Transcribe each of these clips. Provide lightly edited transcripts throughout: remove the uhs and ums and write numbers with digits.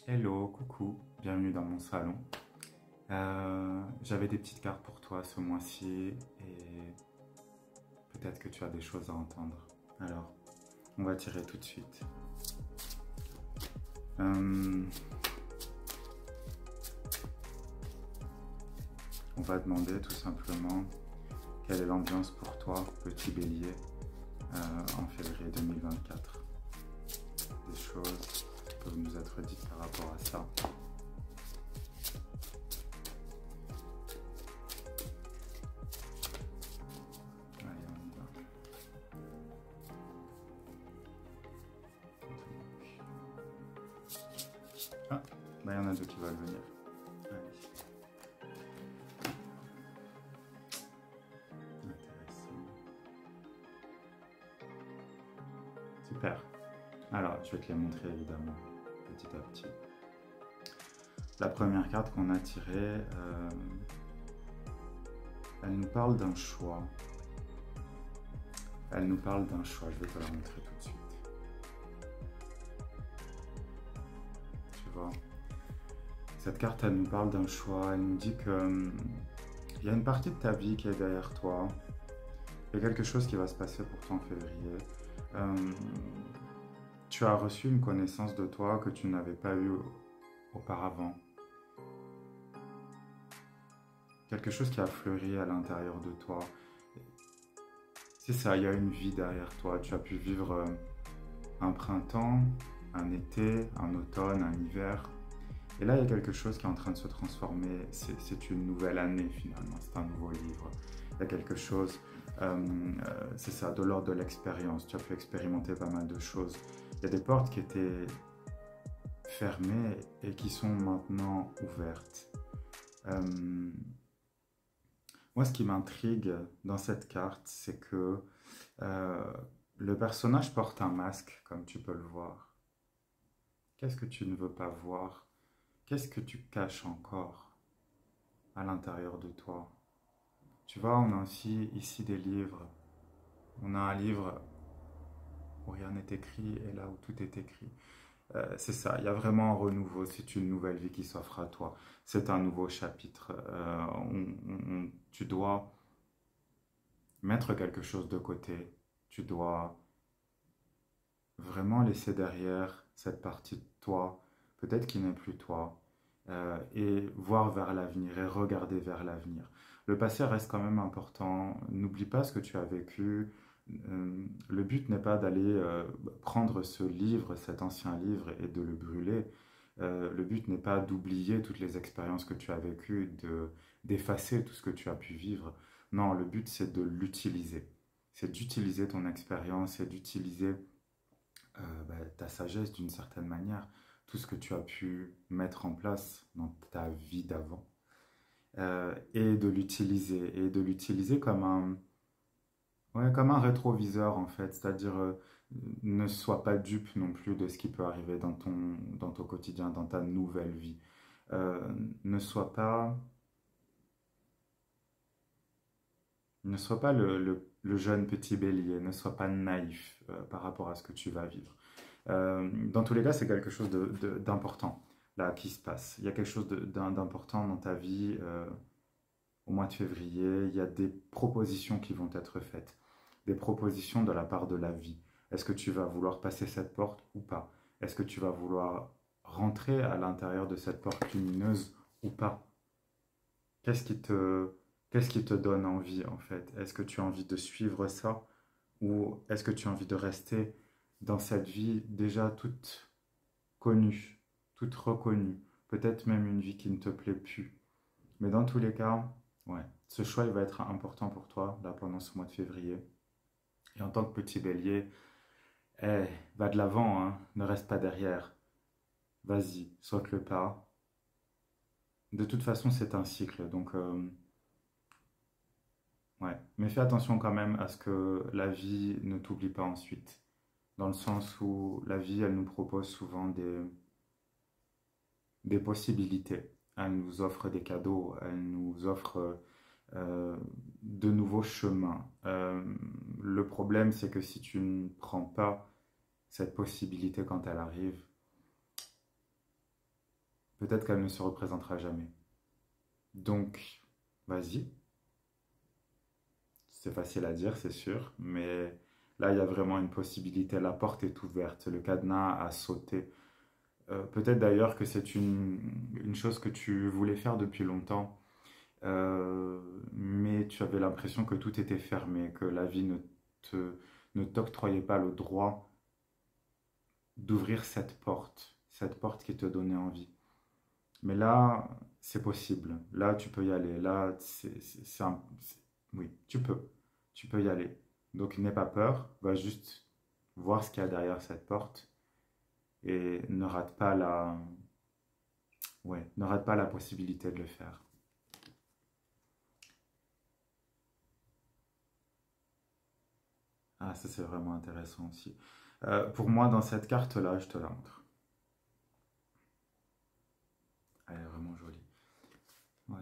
Hello, coucou, bienvenue dans mon salon. J'avais des petites cartes pour toi ce mois-ci et peut-être que tu as des choses à entendre. Alors, on va tirer tout de suite. On va demander tout simplement quelle est l'ambiance pour toi, petit bélier, en février 2024. Des choses qui peuvent nous être dites par rapport à ça. Allez, on y va. Ah, il y en a deux qui veulent venir. Allez. Intéressant. Super. Alors, je vais te les montrer évidemment, petit à petit. La première carte qu'on a tirée, elle nous parle d'un choix. Elle nous parle d'un choix, je vais te la montrer tout de suite. Tu vois, cette carte, elle nous parle d'un choix, elle nous dit que il y a une partie de ta vie qui est derrière toi. Il y a quelque chose qui va se passer pour toi en février. Tu as reçu une connaissance de toi que tu n'avais pas eue auparavant. Quelque chose qui a fleuri à l'intérieur de toi. C'est ça, il y a une vie derrière toi. Tu as pu vivre un printemps, un été, un automne, un hiver. Et là, il y a quelque chose qui est en train de se transformer. C'est une nouvelle année finalement, c'est un nouveau livre. Il y a quelque chose, c'est ça, de l'ordre de l'expérience. Tu as pu expérimenter pas mal de choses. Il y a des portes qui étaient fermées et qui sont maintenant ouvertes. Moi, ce qui m'intrigue dans cette carte, c'est que le personnage porte un masque, comme tu peux le voir. Qu'est-ce que tu ne veux pas voir? Qu'est-ce que tu caches encore à l'intérieur de toi? Tu vois, on a aussi ici des livres. On a un livre où rien n'est écrit et là où tout est écrit. C'est ça, il y a vraiment un renouveau, c'est une nouvelle vie qui s'offre à toi. C'est un nouveau chapitre. Tu dois mettre quelque chose de côté. Tu dois vraiment laisser derrière cette partie de toi, peut-être qui n'est plus toi, et voir vers l'avenir et regarder vers l'avenir. Le passé reste quand même important. N'oublie pas ce que tu as vécu. Le but n'est pas d'aller prendre ce livre, cet ancien livre, et de le brûler. Le but n'est pas d'oublier toutes les expériences que tu as vécues, d'effacer tout ce que tu as pu vivre. Non, le but c'est de l'utiliser. C'est d'utiliser ton expérience, c'est d'utiliser ta sagesse d'une certaine manière, tout ce que tu as pu mettre en place dans ta vie d'avant, et de l'utiliser comme un rétroviseur en fait, c'est-à-dire ne sois pas dupe non plus de ce qui peut arriver dans ton quotidien, dans ta nouvelle vie. Euh, ne sois pas, ne sois pas le jeune petit bélier, ne sois pas naïf par rapport à ce que tu vas vivre. Dans tous les cas, c'est quelque chose d'important là qui se passe. Il y a quelque chose d'important dans ta vie au mois de février. Il y a des propositions qui vont être faites, des propositions de la part de la vie. Est-ce que tu vas vouloir passer cette porte ou pas? Est-ce que tu vas vouloir rentrer à l'intérieur de cette porte lumineuse ou pas? Qu'est-ce qui te, qu'est-ce qui te donne envie en fait? Est-ce que tu as envie de suivre ça ou est-ce que tu as envie de rester dans cette vie déjà toute connue, toute reconnue, peut-être même une vie qui ne te plaît plus. Mais dans tous les cas, ouais, ce choix il va être important pour toi là pendant ce mois de février. Et en tant que petit bélier, eh, va de l'avant, hein, ne reste pas derrière. Vas-y, saute le pas. De toute façon, c'est un cycle, donc ouais. Mais fais attention quand même à ce que la vie ne t'oublie pas ensuite. Dans le sens où la vie, elle nous propose souvent des possibilités. Elle nous offre des cadeaux, elle nous offre de nouveaux chemins. Le problème, c'est que si tu ne prends pas cette possibilité quand elle arrive, peut-être qu'elle ne se représentera jamais. Donc, vas-y. C'est facile à dire, c'est sûr, mais là, il y a vraiment une possibilité. La porte est ouverte, le cadenas a sauté. Peut-être d'ailleurs que c'est une chose que tu voulais faire depuis longtemps, mais tu avais l'impression que tout était fermé, que la vie te, ne t'octroyait pas le droit d'ouvrir cette porte qui te donnait envie. Mais là, c'est possible. Là, tu peux y aller. Là, oui, tu peux y aller. Donc, n'aie pas peur, va juste voir ce qu'il y a derrière cette porte et ne rate pas la possibilité de le faire. Ah, ça c'est vraiment intéressant aussi. Pour moi, dans cette carte-là, je te la montre. Elle est vraiment jolie. Ouais.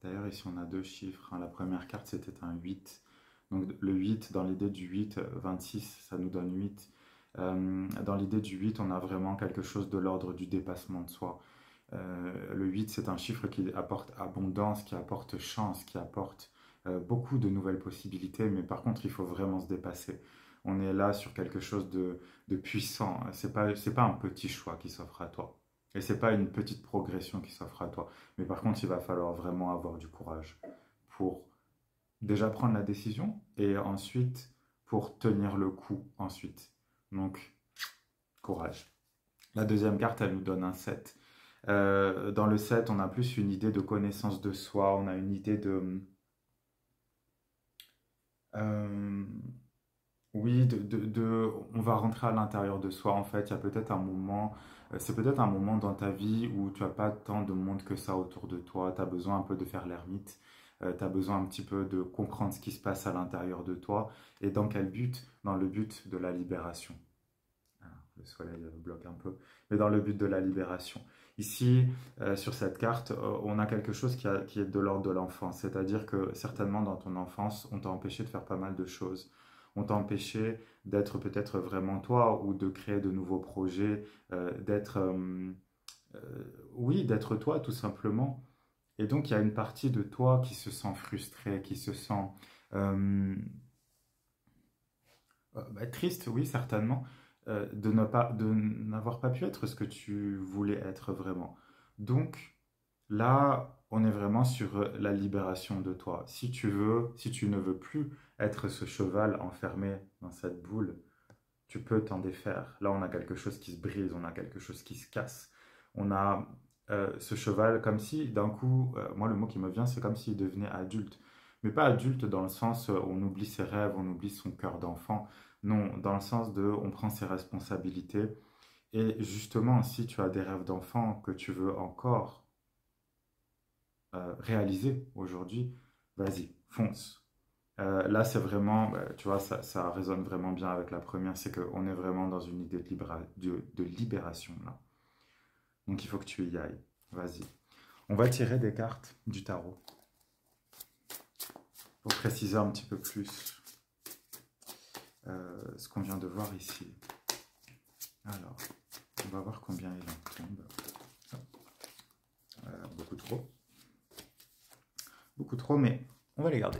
D'ailleurs, ici, on a deux chiffres, hein. La première carte, c'était un 8. Donc, le 8, dans l'idée du 8, 26, ça nous donne 8. Dans l'idée du 8, on a vraiment quelque chose de l'ordre du dépassement de soi. Le 8, c'est un chiffre qui apporte abondance, qui apporte chance, qui apporte beaucoup de nouvelles possibilités, mais par contre, il faut vraiment se dépasser. On est là sur quelque chose de puissant. C'est pas un petit choix qui s'offre à toi. Et c'est pas une petite progression qui s'offre à toi. Mais par contre, il va falloir vraiment avoir du courage pour déjà prendre la décision et ensuite pour tenir le coup ensuite. Donc, courage. La deuxième carte, elle nous donne un 7. Dans le 7, on a plus une idée de connaissance de soi, on a une idée de... euh, oui, on va rentrer à l'intérieur de soi en fait. Il y a peut-être un moment, c'est peut-être un moment dans ta vie où tu n'as pas tant de monde que ça autour de toi. Tu as besoin un peu de faire l'ermite. Tu as besoin un petit peu de comprendre ce qui se passe à l'intérieur de toi. Et dans quel but? Dans le but de la libération. Ah, le soleil bloque un peu, mais dans le but de la libération. Ici, sur cette carte, on a quelque chose qui est de l'ordre de l'enfance, c'est-à-dire que certainement dans ton enfance, on t'a empêché de faire pas mal de choses. On t'a empêché d'être peut-être vraiment toi ou de créer de nouveaux projets, oui, d'être toi tout simplement. Et donc, il y a une partie de toi qui se sent frustrée, qui se sent euh, triste, oui, certainement, de n'avoir pas pu être ce que tu voulais être vraiment. Donc, là, on est vraiment sur la libération de toi. Si tu veux, si tu ne veux plus être ce cheval enfermé dans cette boule, tu peux t'en défaire. Là, on a quelque chose qui se brise, on a quelque chose qui se casse. On a ce cheval comme si, d'un coup, moi, le mot qui me vient, c'est comme s'il devenait adulte. Mais pas adulte dans le sens on oublie ses rêves, on oublie son cœur d'enfant. Non, dans le sens de on prend ses responsabilités. Et justement, si tu as des rêves d'enfant que tu veux encore réaliser aujourd'hui, vas-y, fonce. Là, c'est vraiment, tu vois, ça résonne vraiment bien avec la première, c'est qu'on est vraiment dans une idée de libération là. Donc il faut que tu y ailles. Vas-y. On va tirer des cartes du tarot pour préciser un petit peu plus ce qu'on vient de voir ici. Alors, on va voir combien il en tombe. Beaucoup trop. Beaucoup trop, mais on va les garder.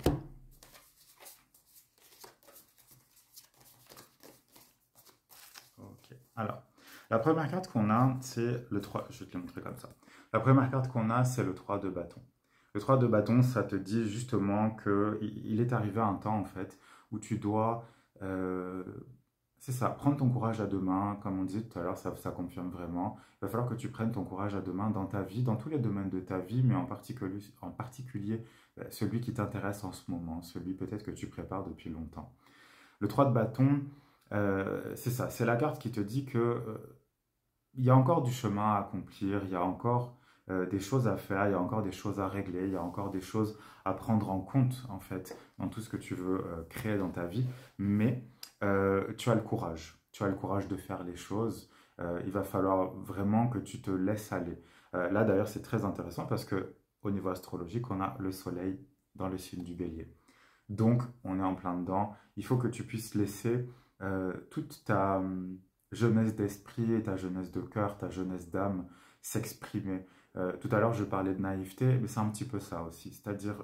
Ok. Alors, la première carte qu'on a, c'est le 3. Je vais te le montrer comme ça. La première carte qu'on a, c'est le 3 de bâton. Le 3 de bâton, ça te dit justement qu'il est arrivé un temps, en fait, où tu dois... c'est ça, prendre ton courage à deux mains, comme on disait tout à l'heure, ça confirme vraiment. Il va falloir que tu prennes ton courage à deux mains dans ta vie, dans tous les domaines de ta vie, mais en particulier celui qui t'intéresse en ce moment, celui peut-être que tu prépares depuis longtemps. Le 3 de bâton, c'est ça, c'est la carte qui te dit que il y a encore du chemin à accomplir, il y a encore des choses à faire, il y a encore des choses à régler, il y a encore des choses à prendre en compte, en fait, dans tout ce que tu veux créer dans ta vie. Mais tu as le courage. Tu as le courage de faire les choses. Il va falloir vraiment que tu te laisses aller. Là, d'ailleurs, c'est très intéressant parce que au niveau astrologique, on a le soleil dans le signe du bélier. Donc, on est en plein dedans. Il faut que tu puisses laisser toute ta jeunesse d'esprit et ta jeunesse de cœur, ta jeunesse d'âme s'exprimer. Tout à l'heure, je parlais de naïveté, mais c'est un petit peu ça aussi. C'est-à-dire,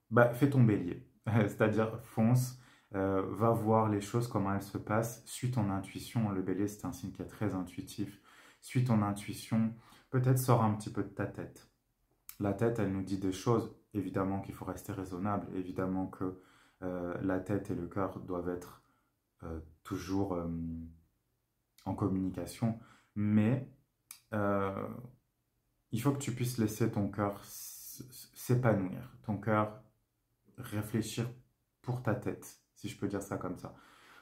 bah, fais ton bélier. C'est-à-dire, fonce, va voir les choses, comment elles se passent, suis ton intuition. Le bélier, c'est un signe qui est très intuitif. Suis ton intuition. Peut-être sors un petit peu de ta tête. La tête, elle nous dit des choses. Évidemment qu'il faut rester raisonnable. Évidemment que la tête et le cœur doivent être toujours en communication. Mais euh, il faut que tu puisses laisser ton cœur s'épanouir. Ton cœur réfléchir pour ta tête, si je peux dire ça comme ça.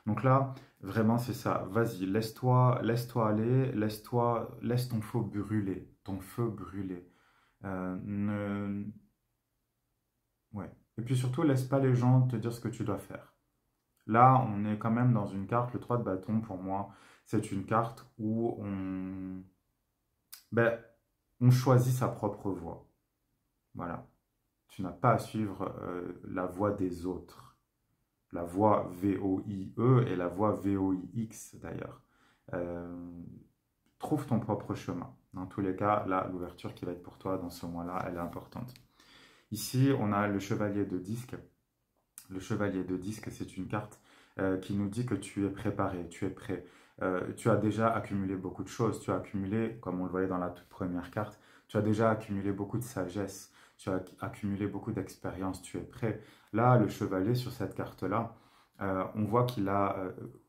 Donc là, vraiment, c'est ça. Vas-y, laisse-toi aller, laisse ton feu brûler, ton feu brûler. Euh, ne- ouais. Et puis surtout, laisse pas les gens te dire ce que tu dois faire. Là, on est quand même dans une carte, le 3 de bâton, pour moi, c'est une carte où ben, on choisit sa propre voie. Voilà. Tu n'as pas à suivre la voie des autres. La voie VOIE et la voie VOIX d'ailleurs. Euh, Trouve ton propre chemin. Dans tous les cas, là, l'ouverture qui va être pour toi dans ce mois-là, elle est importante. Ici, on a le chevalier de disque. Le chevalier de disque, c'est une carte qui nous dit que tu es préparé, tu es prêt. Tu as déjà accumulé beaucoup de choses. Tu as accumulé, comme on le voyait dans la toute première carte, tu as déjà accumulé beaucoup de sagesse. Tu as accumulé beaucoup d'expérience. Tu es prêt. Là, le chevalier sur cette carte-là, on voit qu'il a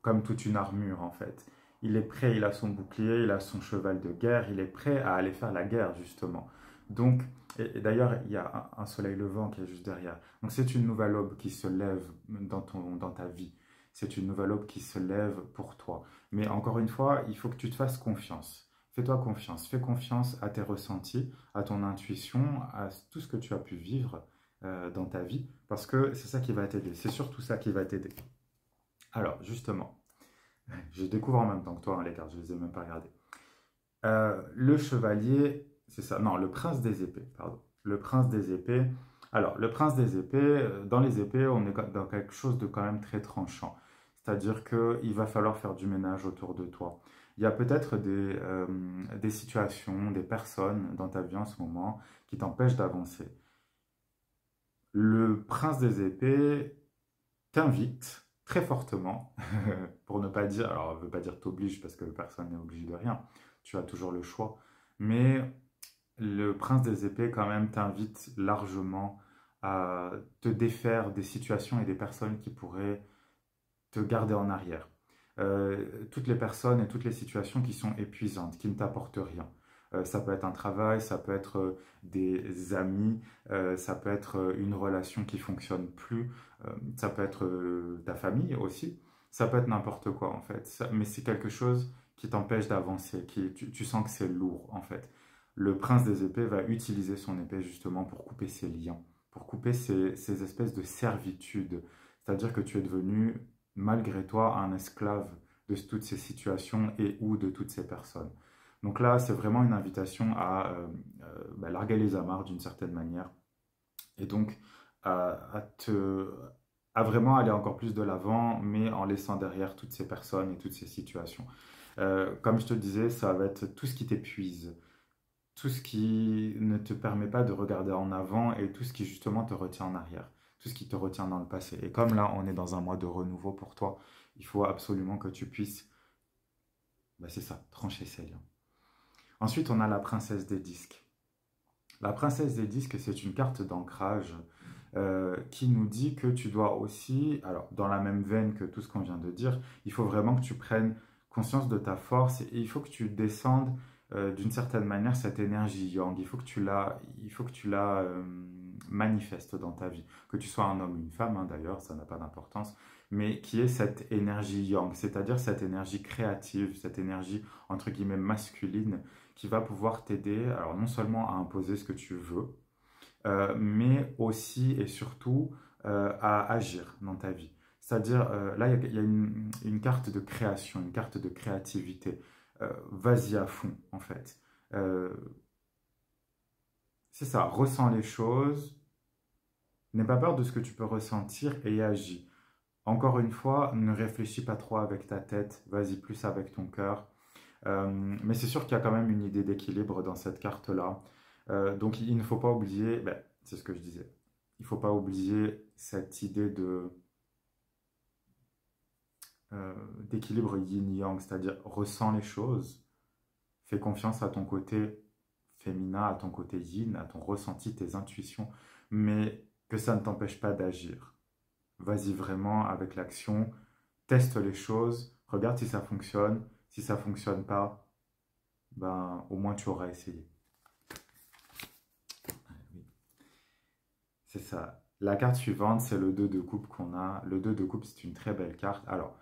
comme toute une armure en fait. Il est prêt, il a son bouclier, il a son cheval de guerre, il est prêt à aller faire la guerre justement. Donc, et d'ailleurs, il y a un soleil levant qui est juste derrière. Donc c'est une nouvelle aube qui se lève dans ta vie. C'est une nouvelle aube qui se lève pour toi. Mais encore une fois, il faut que tu te fasses confiance. Fais-toi confiance. Fais confiance à tes ressentis, à ton intuition, à tout ce que tu as pu vivre dans ta vie, parce que c'est ça qui va t'aider. C'est surtout ça qui va t'aider. Alors, justement, je découvre en même temps que toi, hein, les cartes, je ne les ai même pas regardées. Le chevalier, c'est ça, non, le prince des épées, pardon. Le prince des épées. Alors, le prince des épées, dans les épées, on est dans quelque chose de quand même très tranchant. C'est-à-dire qu'il va falloir faire du ménage autour de toi. Il y a peut-être des situations, des personnes dans ta vie en ce moment qui t'empêchent d'avancer. Le prince des épées t'invite très fortement, pour ne pas dire, alors, je ne veut pas dire t'oblige parce que personne n'est obligé de rien, tu as toujours le choix, mais le prince des épées quand même t'invite largement à te défaire des situations et des personnes qui pourraient te garder en arrière. Toutes les personnes et toutes les situations qui sont épuisantes, qui ne t'apportent rien. Ça peut être un travail, ça peut être des amis, ça peut être une relation qui fonctionne plus, ça peut être ta famille aussi, ça peut être n'importe quoi en fait. Mais c'est quelque chose qui t'empêche d'avancer, tu sens que c'est lourd en fait. Le prince des épées va utiliser son épée justement pour couper ses liens, pour couper ces espèces de servitudes. C'est-à-dire que tu es devenu malgré toi un esclave de toutes ces situations et ou de toutes ces personnes. Donc là, c'est vraiment une invitation à larguer les amarres d'une certaine manière et donc à vraiment aller encore plus de l'avant, mais en laissant derrière toutes ces personnes et toutes ces situations. Comme je te disais, ça va être tout ce qui t'épuise, tout ce qui ne te permet pas de regarder en avant et tout ce qui justement te retient en arrière, tout ce qui te retient dans le passé. Et comme là, on est dans un mois de renouveau pour toi, il faut absolument que tu puisses, bah c'est ça, trancher ces liens. Ensuite, on a la princesse des disques. La princesse des disques, c'est une carte d'ancrage qui nous dit que tu dois aussi, alors dans la même veine que tout ce qu'on vient de dire, il faut vraiment que tu prennes conscience de ta force et il faut que tu descendes d'une certaine manière cette énergie yang. Il faut que tu la manifestes dans ta vie. Que tu sois un homme ou une femme, hein, d'ailleurs, ça n'a pas d'importance, mais qui est cette énergie yang, c'est-à-dire cette énergie créative, cette énergie entre guillemets masculine qui va pouvoir t'aider, alors non seulement à imposer ce que tu veux, mais aussi et surtout à agir dans ta vie. C'est-à-dire, là, il y a une carte de création, une carte de créativité. Vas-y à fond, en fait. Euh, c'est ça, ressens les choses, n'aie pas peur de ce que tu peux ressentir et agis. encore une fois, ne réfléchis pas trop avec ta tête, vas-y plus avec ton cœur. Mais c'est sûr qu'il y a quand même une idée d'équilibre dans cette carte-là. Donc il ne faut pas oublier, ben, c'est ce que je disais, il ne faut pas oublier cette idée d'équilibre yin-yang, c'est-à-dire ressens les choses, fais confiance à ton côté féminin, à ton côté yin, à ton ressenti, tes intuitions, mais que ça ne t'empêche pas d'agir. Vas-y vraiment avec l'action, teste les choses, regarde si ça fonctionne. Si ça fonctionne pas, ben au moins tu auras essayé. Oui, c'est ça. La carte suivante, c'est le 2 de coupe qu'on a. Le 2 de coupe, c'est une très belle carte. Alors,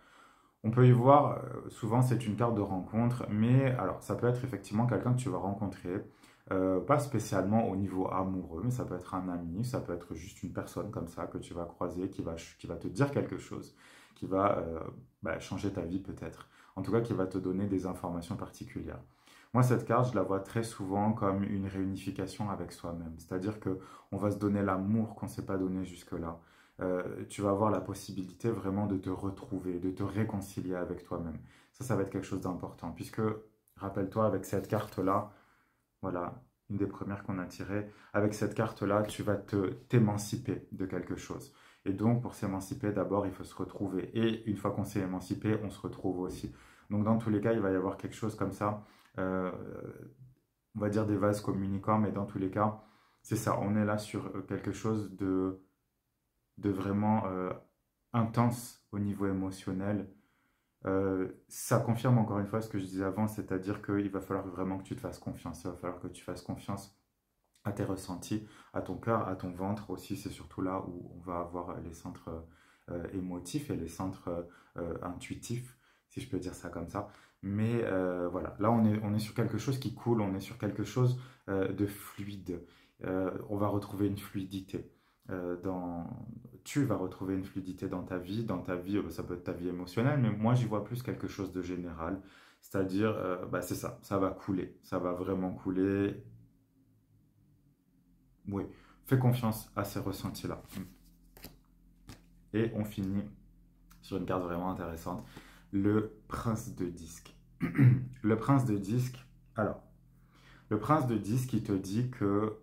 on peut y voir, souvent c'est une carte de rencontre, mais alors ça peut être effectivement quelqu'un que tu vas rencontrer, pas spécialement au niveau amoureux, mais ça peut être un ami, ça peut être juste une personne comme ça que tu vas croiser, qui va te dire quelque chose, qui va bah, changer ta vie peut-être, en tout cas qui va te donner des informations particulières. Moi, cette carte, je la vois très souvent comme une réunification avec soi-même, c'est-à-dire que on va se donner l'amour qu'on ne s'est pas donné jusque-là. Tu vas avoir la possibilité vraiment de te retrouver, de te réconcilier avec toi-même. Ça va être quelque chose d'important, puisque, rappelle-toi, avec cette carte-là, voilà, une des premières qu'on a tirées, avec cette carte-là, tu vas t'émanciper de quelque chose. Et donc, pour s'émanciper, d'abord, il faut se retrouver. Et une fois qu'on s'est émancipé, on se retrouve aussi. Donc, dans tous les cas, il va y avoir quelque chose comme ça, euh, on va dire des vases communicants, mais dans tous les cas, c'est ça, on est là sur quelque chose de vraiment intense au niveau émotionnel. Ça confirme encore une fois ce que je disais avant, c'est-à-dire qu'il va falloir vraiment que tu te fasses confiance. Il va falloir que tu fasses confiance à tes ressentis, à ton cœur, à ton ventre aussi. C'est surtout là où on va avoir les centres émotifs et les centres intuitifs, si je peux dire ça comme ça. Mais voilà, là on est sur quelque chose qui coule, on est sur quelque chose de fluide. On va retrouver une fluidité. Dans... Tu vas retrouver une fluidité dans ta vie, ça peut être ta vie émotionnelle, mais moi j'y vois plus quelque chose de général, c'est-à-dire, bah, c'est ça va couler, ça va vraiment couler. Oui, fais confiance à ces ressentis-là. Et on finit sur une carte vraiment intéressante, le prince de disque. Le prince de disque, alors, le prince de disque, il te dit que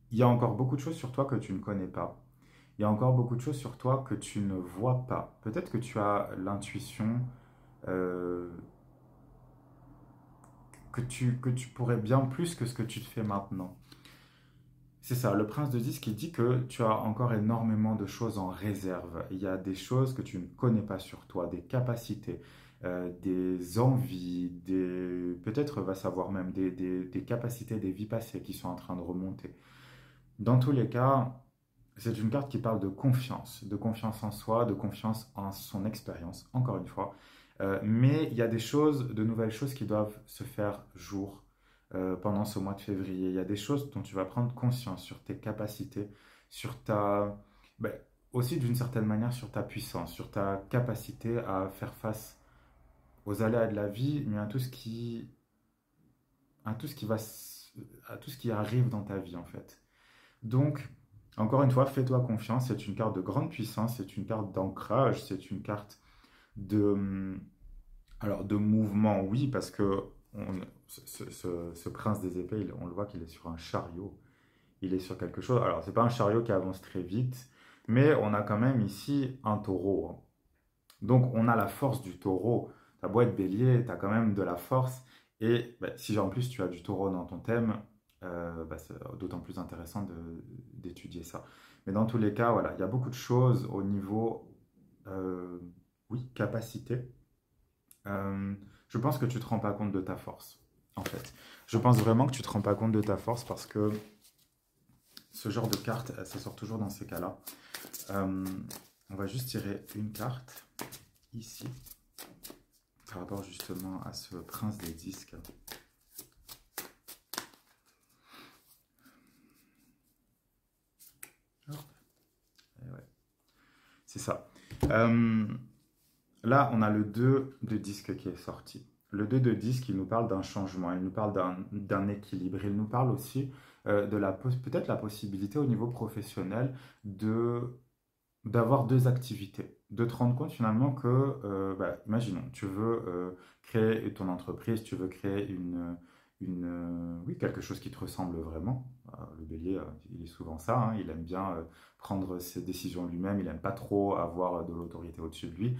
il y a encore beaucoup de choses sur toi que tu ne connais pas. Il y a encore beaucoup de choses sur toi que tu ne vois pas. Peut-être que tu as l'intuition euh, que tu pourrais bien plus que ce que tu te fais maintenant. C'est ça, le prince de disque qui dit que tu as encore énormément de choses en réserve. Il y a des choses que tu ne connais pas sur toi, des capacités, des envies, peut-être va savoir même des capacités des vies passées qui sont en train de remonter. Dans tous les cas, c'est une carte qui parle de confiance en soi, de confiance en son expérience, encore une fois. Mais il y a des choses, de nouvelles choses qui doivent se faire jour pendant ce mois de février. Il y a des choses dont tu vas prendre conscience sur tes capacités, sur ta... ben, aussi d'une certaine manière sur ta puissance, sur ta capacité à faire face aux aléas de la vie, mais à tout ce qui va, à tout ce qui arrive dans ta vie en fait. Donc, encore une fois, fais-toi confiance, c'est une carte de grande puissance, c'est une carte d'ancrage, c'est une carte de, alors, de mouvement, oui, parce que ce prince des épées, on le voit qu'il est sur un chariot, il est sur quelque chose. Alors, c'est pas un chariot qui avance très vite, mais on a quand même ici un taureau, hein. Donc, on a la force du taureau. T'as beau être bélier, t'as quand même de la force. Et bah, si en plus tu as du taureau dans ton thème, bah, c'est d'autant plus intéressant d'étudier ça. Mais dans tous les cas, voilà, il y a beaucoup de choses au niveau, euh, oui, capacité. Euh, je pense que tu te rends pas compte de ta force, en fait. Je pense vraiment que tu te rends pas compte de ta force parce que ce genre de carte, ça sort toujours dans ces cas-là. Euh, on va juste tirer une carte ici par rapport justement à ce prince des disques. Hop, et ouais, c'est ça. Euh, Là, on a le 2 de disque qui est sorti. Le 2 de disque, il nous parle d'un changement, il nous parle d'un équilibre, il nous parle aussi de peut-être la possibilité au niveau professionnel de d'avoir deux activités, de te rendre compte finalement que, imaginons, tu veux créer ton entreprise, tu veux créer oui, quelque chose qui te ressemble vraiment. Le bélier, il est souvent ça, hein, il aime bien prendre ses décisions lui-même, il n'aime pas trop avoir de l'autorité au-dessus de lui.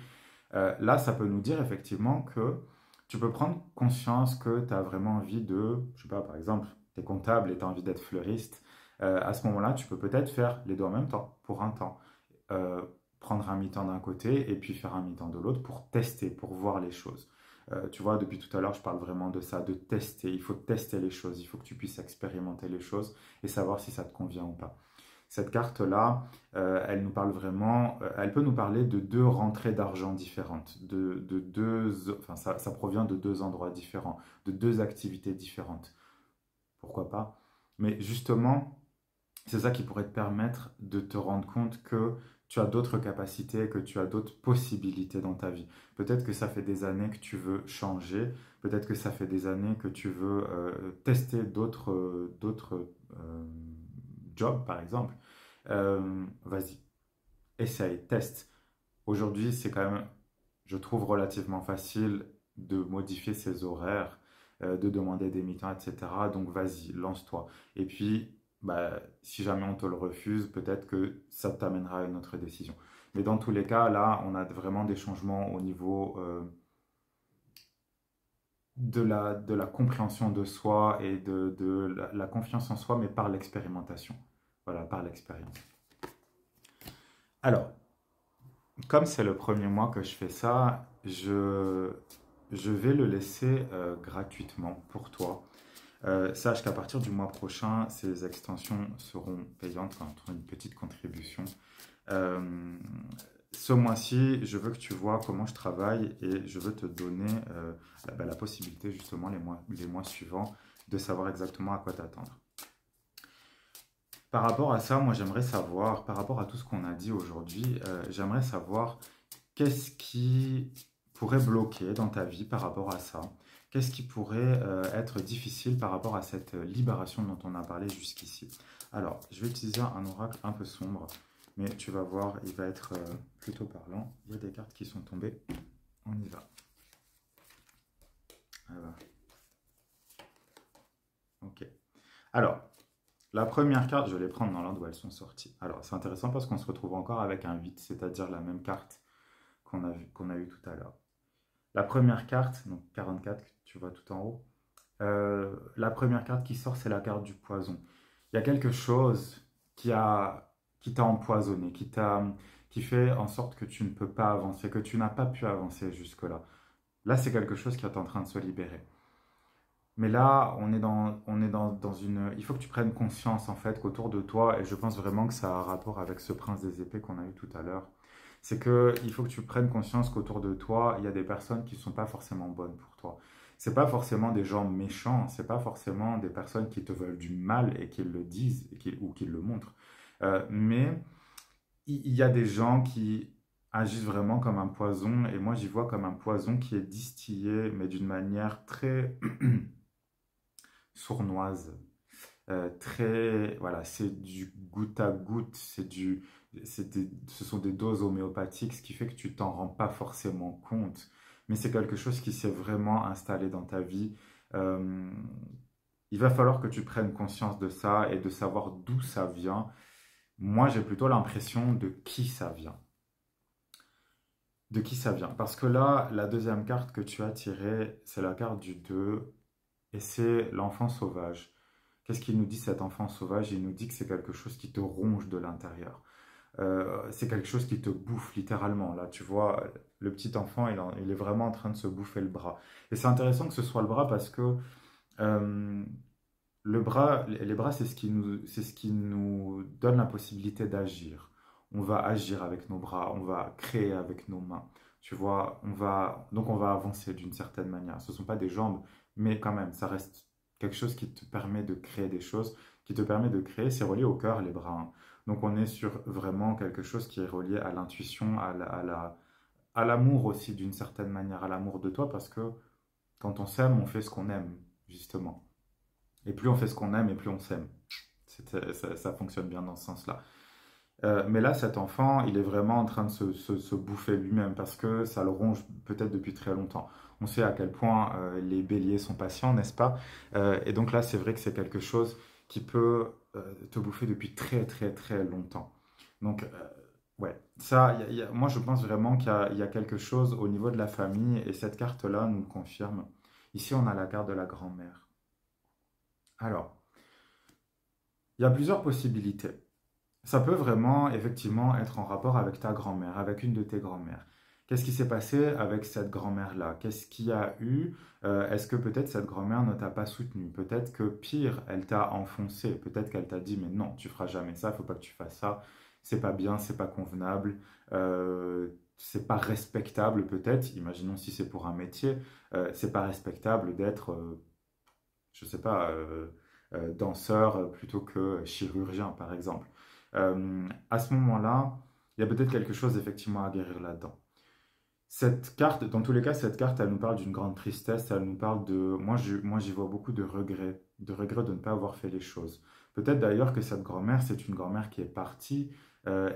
Là, ça peut nous dire effectivement que tu peux prendre conscience que tu as vraiment envie de, je sais pas, par exemple, tu es comptable et tu as envie d'être fleuriste. À ce moment-là, tu peux peut-être faire les deux en même temps, pour un temps. Euh, Prendre un mi-temps d'un côté et puis faire un mi-temps de l'autre pour tester, pour voir les choses. Tu vois, depuis tout à l'heure, je parle vraiment de ça, de tester. Il faut tester les choses, il faut que tu puisses expérimenter les choses et savoir si ça te convient ou pas. Cette carte-là, elle nous parle vraiment, elle peut nous parler de deux rentrées d'argent différentes, de deux, enfin ça provient de deux endroits différents, de deux activités différentes. Pourquoi pas? Mais justement, c'est ça qui pourrait te permettre de te rendre compte que tu as d'autres capacités, que tu as d'autres possibilités dans ta vie. Peut-être que ça fait des années que tu veux changer, peut-être que ça fait des années que tu veux tester d'autres jobs, par exemple. Vas-y, essaye, teste. Aujourd'hui, c'est quand même, je trouve, relativement facile de modifier ses horaires, de demander des mi-temps, etc. Donc, vas-y, lance-toi. Et puis, si jamais on te le refuse, peut-être que ça t'amènera à une autre décision. Mais dans tous les cas, là, on a vraiment des changements au niveau de la compréhension de soi et de la confiance en soi, mais par l'expérimentation. Voilà, par l'expérience. Alors, comme c'est le premier mois que je fais ça, je vais le laisser gratuitement pour toi. Sache qu'à partir du mois prochain, ces extensions seront payantes, enfin, tu auras une petite contribution. Euh, Ce mois-ci, je veux que tu vois comment je travaille et je veux te donner la possibilité justement les mois suivants de savoir exactement à quoi t'attendre. Par rapport à ça, moi j'aimerais savoir, par rapport à tout ce qu'on a dit aujourd'hui, j'aimerais savoir qu'est-ce qui pourrait bloquer dans ta vie par rapport à ça? Qu'est-ce qui pourrait être difficile par rapport à cette libération dont on a parlé jusqu'ici? Alors, je vais utiliser un oracle un peu sombre, mais tu vas voir, il va être plutôt parlant. Il y a des cartes qui sont tombées. On y va. Voilà. Ok. Alors, la première carte, je vais les prendre dans l'ordre où elles sont sorties. Alors, c'est intéressant parce qu'on se retrouve encore avec un 8, c'est-à-dire la même carte qu'on a eu tout à l'heure. La première carte, donc 44, tu vois tout en haut, la première carte qui sort, c'est la carte du poison. Il y a quelque chose qui t'a empoisonné, qui fait en sorte que tu ne peux pas avancer, que tu n'as pas pu avancer jusque-là. Là, c'est quelque chose qui est en train de se libérer. Mais là, dans une... Il faut que tu prennes conscience, en fait, qu'autour de toi, et je pense vraiment que ça a un rapport avec ce prince des épées qu'on a eu tout à l'heure, c'est que il faut que tu prennes conscience qu'autour de toi, il y a des personnes qui ne sont pas forcément bonnes pour toi. C'est pas forcément des gens méchants, c'est pas forcément des personnes qui te veulent du mal et qui le disent ou qui le montrent. Mais il y a des gens qui agissent vraiment comme un poison, et moi j'y vois comme un poison qui est distillé, mais d'une manière très sournoise, très, voilà, c'est du goutte à goutte, ce sont des doses homéopathiques, ce qui fait que tu t'en rends pas forcément compte, mais c'est quelque chose qui s'est vraiment installé dans ta vie. Euh, il va falloir que tu prennes conscience de ça et de savoir d'où ça vient. Moi, j'ai plutôt l'impression de qui ça vient. De qui ça vient. Parce que là, la deuxième carte que tu as tirée, c'est la carte du 2 et c'est l'enfant sauvage. Qu'est-ce qu'il nous dit cet enfant sauvage? Il nous dit que c'est quelque chose qui te ronge de l'intérieur. C'est quelque chose qui te bouffe littéralement. Là, tu vois, le petit enfant, il est vraiment en train de se bouffer le bras. Et c'est intéressant que ce soit le bras parce que euh, les bras, c'est ce qui nous donne la possibilité d'agir. On va agir avec nos bras, on va créer avec nos mains. Tu vois, donc on va avancer d'une certaine manière. Ce ne sont pas des jambes, mais quand même, ça reste quelque chose qui te permet de créer des choses, qui te permet de créer. C'est relié au cœur, les bras, hein. Donc on est sur vraiment quelque chose qui est relié à l'intuition, à l'amour aussi d'une certaine manière, à l'amour de toi, parce que quand on s'aime, on fait ce qu'on aime, justement. Et plus on fait ce qu'on aime, et plus on s'aime. Ça fonctionne bien dans ce sens-là. Mais là, cet enfant, il est vraiment en train de se bouffer lui-même parce que ça le ronge peut-être depuis très longtemps. On sait à quel point les béliers sont patients, n'est-ce pas? Et donc là, c'est vrai que c'est quelque chose qui peut te bouffer depuis très très très longtemps. Donc, ouais, ça, moi je pense vraiment qu'il y a quelque chose au niveau de la famille et cette carte-là nous le confirme. Ici, on a la carte de la grand-mère. Alors, il y a plusieurs possibilités. Ça peut vraiment, effectivement, être en rapport avec ta grand-mère, avec une de tes grand-mères. Qu'est-ce qui s'est passé avec cette grand-mère-là? Qu'est-ce qu'il y a eu? Est-ce que peut-être cette grand-mère ne t'a pas soutenu? Peut-être que pire, elle t'a enfoncé. Peut-être qu'elle t'a dit, mais non, tu feras jamais ça, il faut pas que tu fasses ça. C'est pas bien, c'est pas convenable, c'est pas respectable peut-être. Imaginons si c'est pour un métier, c'est pas respectable d'être, je sais pas, danseur plutôt que chirurgien, par exemple. À ce moment-là, il y a peut-être quelque chose effectivement à guérir là-dedans. Cette carte, dans tous les cas, cette carte, elle nous parle d'une grande tristesse, elle nous parle de... moi, j'y vois beaucoup de regrets de ne pas avoir fait les choses. Peut-être d'ailleurs que cette grand-mère, c'est une grand-mère qui est partie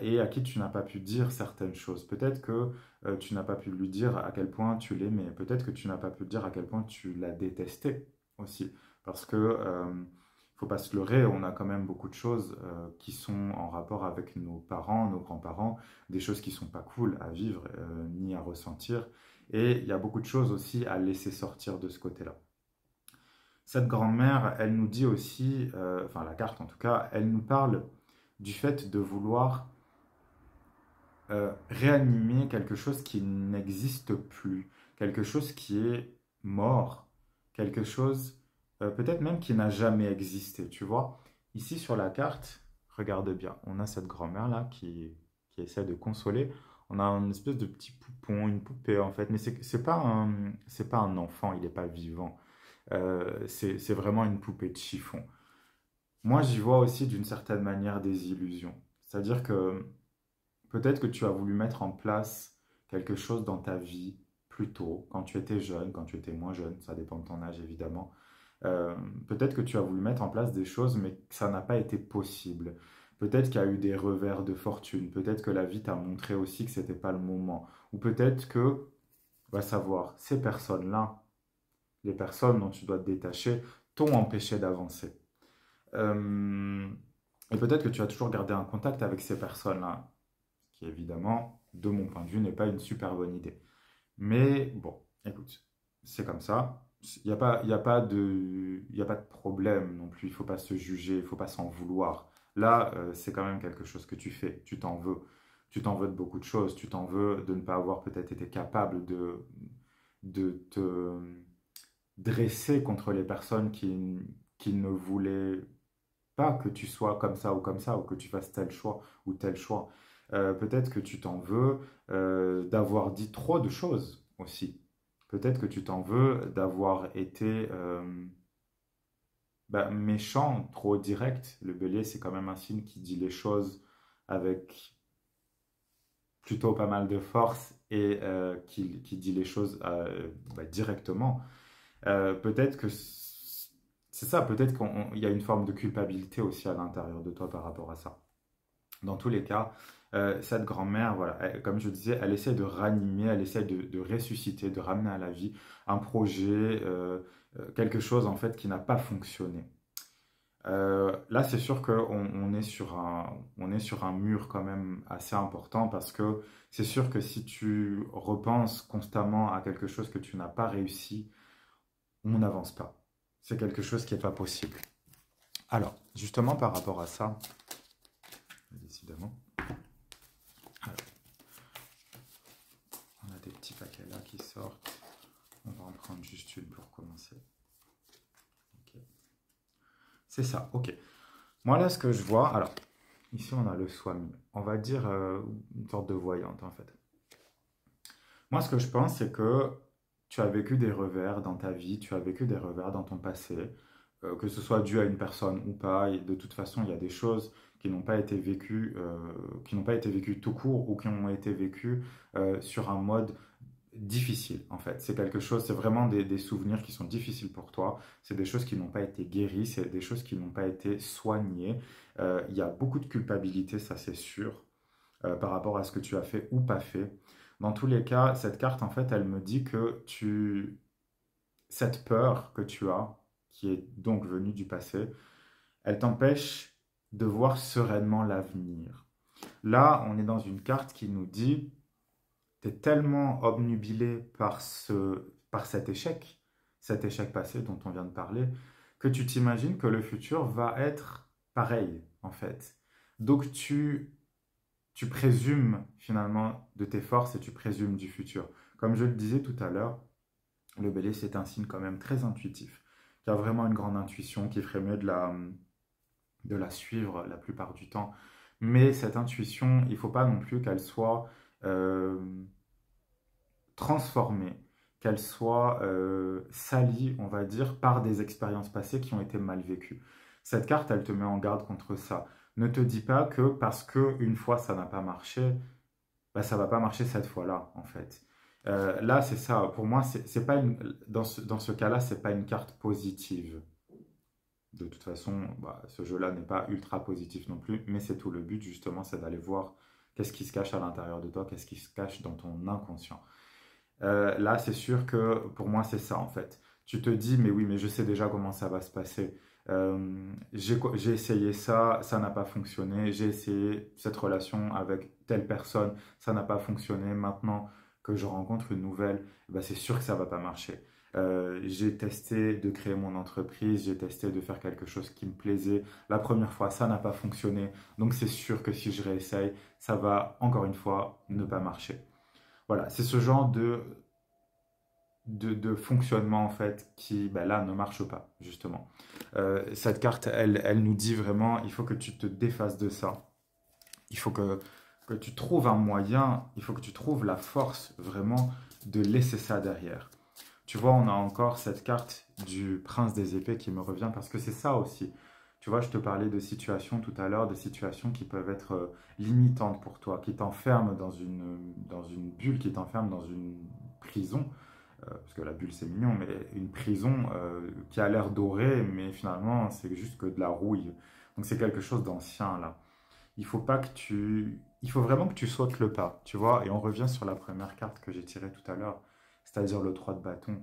et à qui tu n'as pas pu dire certaines choses. Peut-être que tu n'as pas pu lui dire à quel point tu l'aimais. Peut-être que tu n'as pas pu dire à quel point tu la détestais aussi. Parce que, faut pas se leurrer, on a quand même beaucoup de choses qui sont en rapport avec nos parents, nos grands-parents, des choses qui sont pas cool à vivre ni à ressentir. Et il y a beaucoup de choses aussi à laisser sortir de ce côté-là. Cette grand-mère, elle nous dit aussi, enfin la carte en tout cas, elle nous parle du fait de vouloir réanimer quelque chose qui n'existe plus, quelque chose qui est mort, quelque chose peut-être même qui n'a jamais existé, tu vois. Ici sur la carte, regarde bien, on a cette grand-mère là qui essaie de consoler. On a une espèce de petit poupon, une poupée en fait, mais c'est pas un enfant, il n'est pas vivant. C'est vraiment une poupée de chiffon. Moi, j'y vois aussi d'une certaine manière des illusions. C'est-à-dire que peut-être que tu as voulu mettre en place quelque chose dans ta vie plus tôt, quand tu étais jeune, quand tu étais moins jeune, ça dépend de ton âge évidemment. Euh, Peut-être que tu as voulu mettre en place des choses, mais que ça n'a pas été possible. Peut-être qu'il y a eu des revers de fortune. Peut-être que la vie t'a montré aussi que c'était pas le moment. Ou peut-être que, va savoir, ces personnes-là, les personnes dont tu dois te détacher, t'ont empêché d'avancer. Euh, et peut-être que tu as toujours gardé un contact avec ces personnes-là, ce qui évidemment, de mon point de vue, n'est pas une super bonne idée. Mais bon, écoute, c'est comme ça. Il y a pas de problème non plus. Il ne faut pas se juger, il ne faut pas s'en vouloir. Là, c'est quand même quelque chose que tu fais. Tu t'en veux. Tu t'en veux de beaucoup de choses. Tu t'en veux de ne pas avoir peut-être été capable de te dresser contre les personnes qui ne voulaient pas que tu sois comme ça, ou que tu fasses tel choix ou tel choix. Peut-être que tu t'en veux d'avoir dit trop de choses aussi. Peut-être que tu t'en veux d'avoir été méchant, trop direct. Le bélier, c'est quand même un signe qui dit les choses avec plutôt pas mal de force et qui dit les choses directement. Peut-être que c'est ça, peut-être qu'il y a une forme de culpabilité aussi à l'intérieur de toi par rapport à ça. Dans tous les cas, cette grand-mère, voilà, comme je disais, elle essaie de ranimer, elle essaie de ressusciter, de ramener à la vie un projet, quelque chose en fait qui n'a pas fonctionné. Là, c'est sûr qu'on on est sur un mur quand même assez important parce que c'est sûr que si tu repenses constamment à quelque chose que tu n'as pas réussi, on n'avance pas. C'est quelque chose qui n'est pas possible. Alors, justement par rapport à ça, décidément, alors, on a des petits paquets là qui sortent. On va en prendre juste une pour commencer. Ok. C'est ça, ok. Moi là, ce que je vois, alors, ici on a le swami. On va dire une sorte de voyante en fait. Moi, ce que je pense, c'est que tu as vécu des revers dans ta vie, tu as vécu des revers dans ton passé, que ce soit dû à une personne ou pas. Et de toute façon, il y a des choses qui n'ont pas été vécues tout court ou qui ont été vécues sur un mode difficile en fait. C'est quelque chose, c'est vraiment des souvenirs qui sont difficiles pour toi. C'est des choses qui n'ont pas été guéries, c'est des choses qui n'ont pas été soignées. Il y a beaucoup de culpabilité, ça c'est sûr, par rapport à ce que tu as fait ou pas fait. Dans tous les cas, cette carte en fait, elle me dit que cette peur que tu as, qui est donc venue du passé, elle t'empêche de voir sereinement l'avenir. Là, on est dans une carte qui nous dit, tu es tellement obnubilé par cet échec passé dont on vient de parler, que tu t'imagines que le futur va être pareil, en fait. Donc tu présumes finalement de tes forces et tu présumes du futur. Comme je le disais tout à l'heure, le bélier, c'est un signe quand même très intuitif, qui a vraiment une grande intuition, qui ferait mieux de la suivre la plupart du temps. Mais cette intuition, il ne faut pas non plus qu'elle soit euh, transformée, qu'elle soit salie, on va dire, par des expériences passées qui ont été mal vécues. Cette carte, elle te met en garde contre ça. Ne te dis pas que parce qu'une fois ça n'a pas marché, bah, ça va pas marcher cette fois-là, en fait. Là, c'est ça. Pour moi, c'est pas dans ce cas-là, c'est pas une carte positive. De toute façon, bah, ce jeu-là n'est pas ultra positif non plus, mais c'est tout le but, justement, c'est d'aller voir qu'est-ce qui se cache à l'intérieur de toi, qu'est-ce qui se cache dans ton inconscient. Là, c'est sûr que pour moi, c'est ça, en fait. Tu te dis, mais oui, mais je sais déjà comment ça va se passer. J'ai essayé ça, ça n'a pas fonctionné. J'ai essayé cette relation avec telle personne, ça n'a pas fonctionné. Maintenant que je rencontre une nouvelle, bah, c'est sûr que ça va pas marcher. J'ai testé de créer mon entreprise, j'ai testé de faire quelque chose qui me plaisait. La première fois, ça n'a pas fonctionné. Donc c'est sûr que si je réessaye, ça va encore une fois ne pas marcher. Voilà, c'est ce genre de fonctionnement en fait qui ben là ne marche pas justement. Cette carte, elle nous dit vraiment, il faut que tu te défasses de ça. Il faut que tu trouves un moyen, il faut que tu trouves la force vraiment de laisser ça derrière. Tu vois, on a encore cette carte du prince des épées qui me revient parce que c'est ça aussi. Tu vois, je te parlais de situations tout à l'heure, de situations qui peuvent être limitantes pour toi, qui t'enferment dans une bulle, qui t'enferment dans une prison. Parce que la bulle c'est mignon, mais une prison qui a l'air dorée, mais finalement c'est juste que de la rouille. Donc c'est quelque chose d'ancien là. Il faut vraiment que tu sautes le pas, tu vois. Et on revient sur la première carte que j'ai tirée tout à l'heure, c'est-à-dire le 3 de bâton.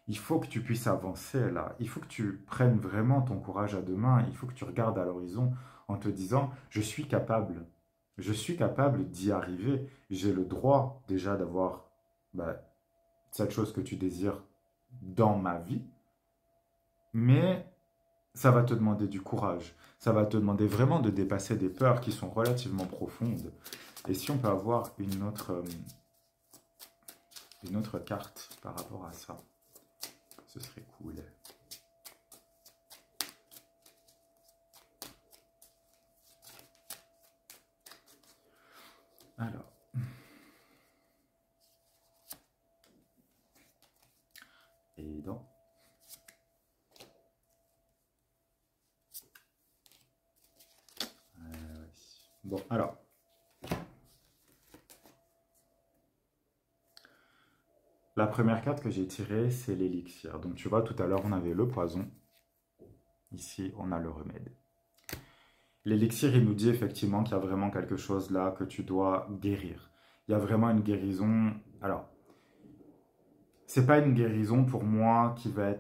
Il faut que tu puisses avancer là. Il faut que tu prennes vraiment ton courage à deux mains. Il faut que tu regardes à l'horizon en te disant, je suis capable. Je suis capable d'y arriver. J'ai le droit déjà d'avoir bah, cette chose que tu désires dans ma vie, mais ça va te demander du courage. Ça va te demander vraiment de dépasser des peurs qui sont relativement profondes. Et si on peut avoir une autre carte par rapport à ça, ce serait cool. Alors, évident. Bon, alors, la première carte que j'ai tirée, c'est l'élixir. Donc tu vois, tout à l'heure, on avait le poison. Ici, on a le remède. L'élixir, il nous dit effectivement qu'il y a vraiment quelque chose là que tu dois guérir. Il y a vraiment une guérison. Alors, c'est pas une guérison pour moi qui va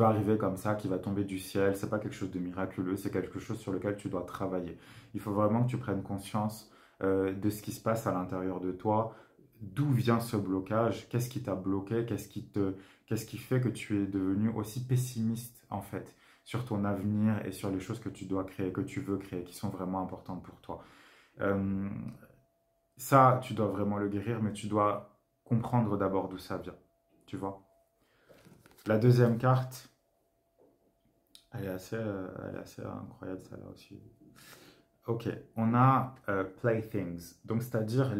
arriver comme ça, qui va tomber du ciel. C'est pas quelque chose de miraculeux. C'est quelque chose sur lequel tu dois travailler. Il faut vraiment que tu prennes conscience de ce qui se passe à l'intérieur de toi. D'où vient ce blocage? Qu'est-ce qui t'a bloqué? Qu'est-ce qui fait que tu es devenu aussi pessimiste en fait sur ton avenir et sur les choses que tu dois créer, que tu veux créer, qui sont vraiment importantes pour toi. Euh, Ça, tu dois vraiment le guérir, mais tu dois comprendre d'abord d'où ça vient. Tu vois? La deuxième carte, elle est assez incroyable, celle-là aussi. Ok, on a playthings, donc c'est-à-dire